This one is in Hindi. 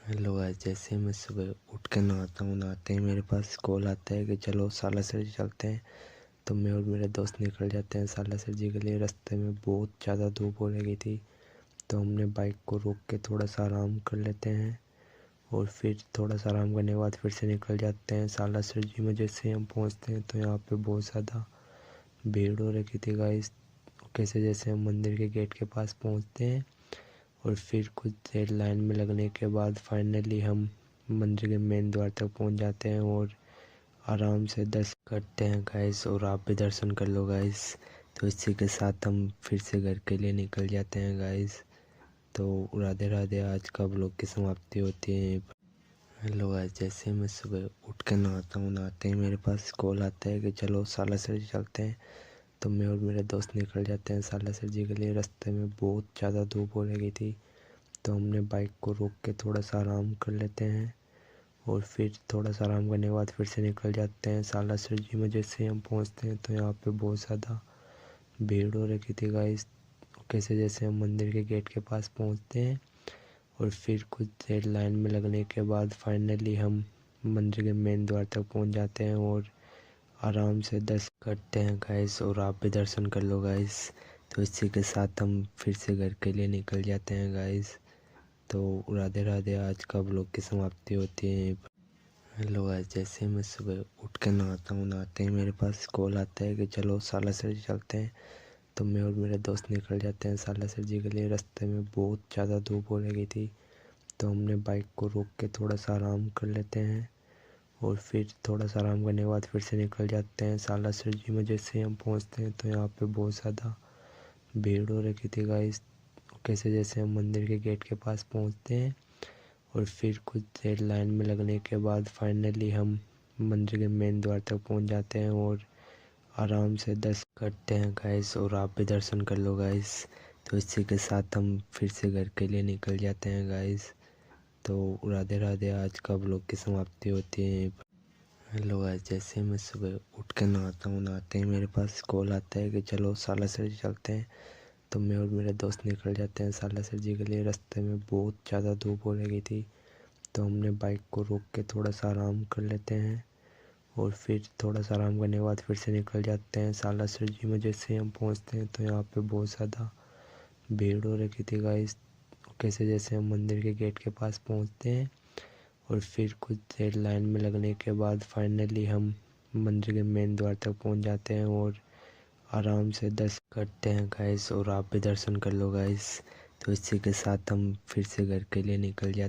हेलो गाइस, जैसे मैं सुबह उठ के नहाता हूँ, नहाते ही मेरे पास कॉल आता है कि चलो सालासर जी चलते हैं। तो मैं और मेरे दोस्त निकल जाते हैं सालासर जी के लिए। रास्ते में बहुत ज़्यादा धूप हो रही थी, तो हमने बाइक को रोक के थोड़ा सा आराम कर लेते हैं और फिर थोड़ा सा आराम करने के बाद फिर से निकल जाते हैं सालासर जी में। जैसे हम पहुँचते हैं तो यहाँ पे बहुत ज़्यादा भीड़ हो रखी थी गाइस। कैसे जैसे हम मंदिर के गेट के पास पहुँचते हैं और फिर कुछ देर लाइन में लगने के बाद फाइनली हम मंदिर के मेन द्वार तक पहुंच जाते हैं और आराम से दर्शन करते हैं गाइस। और आप भी दर्शन कर लो गाइस। तो इसी के साथ हम फिर से घर के लिए निकल जाते हैं गाइस। तो राधे राधे, आज का ब्लॉग की समाप्ति होती है। हेलो गाइस, जैसे मैं सुबह उठ के नहाता हूँ, नहाते ही मेरे पास कॉल आता है कि चलो सालासर जी चलते हैं। तो मैं और मेरे दोस्त निकल जाते हैं सालासर जी के लिए। रास्ते में बहुत ज़्यादा धूप हो रही थी, तो हमने बाइक को रोक के थोड़ा सा आराम कर लेते हैं और फिर थोड़ा सा आराम करने के बाद फिर से निकल जाते हैं सालासर जी में। जैसे हम पहुंचते हैं तो यहाँ पे बहुत ज़्यादा भीड़ हो रखी थी गाइस। कैसे जैसे हम मंदिर के गेट के पास पहुंचते हैं और फिर कुछ देर लाइन में लगने के बाद फाइनली हम मंदिर के मेन द्वार तक पहुंच जाते हैं और आराम से दर्शन करते हैं गाइस। और आप भी दर्शन कर लो गाइस। तो इसी के साथ हम फिर से घर के लिए निकल जाते हैं गाइस। तो राधे राधे, आज का ब्लॉग की समाप्ति होती है। हेलो गाइस, जैसे मैं सुबह उठ के नहाता हूँ, नहाते ही मेरे पास कॉल आता है कि चलो सालासर जी चलते हैं। तो मैं और मेरे दोस्त निकल जाते हैं सालासर जी के लिए। रास्ते में बहुत ज़्यादा धूप हो रही थी, तो हमने बाइक को रोक के थोड़ा सा आराम कर लेते हैं और फिर थोड़ा सा आराम करने के बाद फिर से निकल जाते हैं सालासर जी में। जैसे हम पहुँचते हैं तो यहाँ पे बहुत ज़्यादा भीड़ हो रखी थी गाइस। कैसे जैसे हम मंदिर के गेट के पास पहुँचते हैं और फिर कुछ देर लाइन में लगने के बाद फाइनली हम मंदिर के मेन द्वार तक पहुंच जाते हैं और आराम से दर्शन करते हैं गाइस। और आप भी दर्शन कर लो गाइस। तो इसी के साथ हम फिर से घर के लिए निकल जाते हैं गाइस। तो राधे राधे, आज का ब्लॉग की समाप्ति होती है। हेलो गाइस, जैसे मैं सुबह उठ के नहाता हूँ, नहाते ही मेरे पास कॉल आता है कि चलो सालासर जी चलते हैं। तो मैं और मेरे दोस्त निकल जाते हैं सालासर जी के लिए। रास्ते में बहुत ज़्यादा धूप हो रही थी, तो हमने बाइक को रोक के थोड़ा सा आराम कर लेते हैं और फिर थोड़ा सा आराम करने के बाद फिर से निकल जाते हैं सालासर जी में। जैसे हम पहुंचते हैं तो यहाँ पे बहुत ज़्यादा भीड़ हो रखी थी गाइस। कैसे जैसे हम मंदिर के गेट के पास पहुंचते हैं और फिर कुछ देर लाइन में लगने के बाद फाइनली हम मंदिर के मेन द्वार तक पहुंच जाते हैं और आराम से दर्शन करते हैं गाइस। और आप भी दर्शन कर लो गाइस। तो इसी के साथ हम फिर से घर के लिए निकल जाते हैं।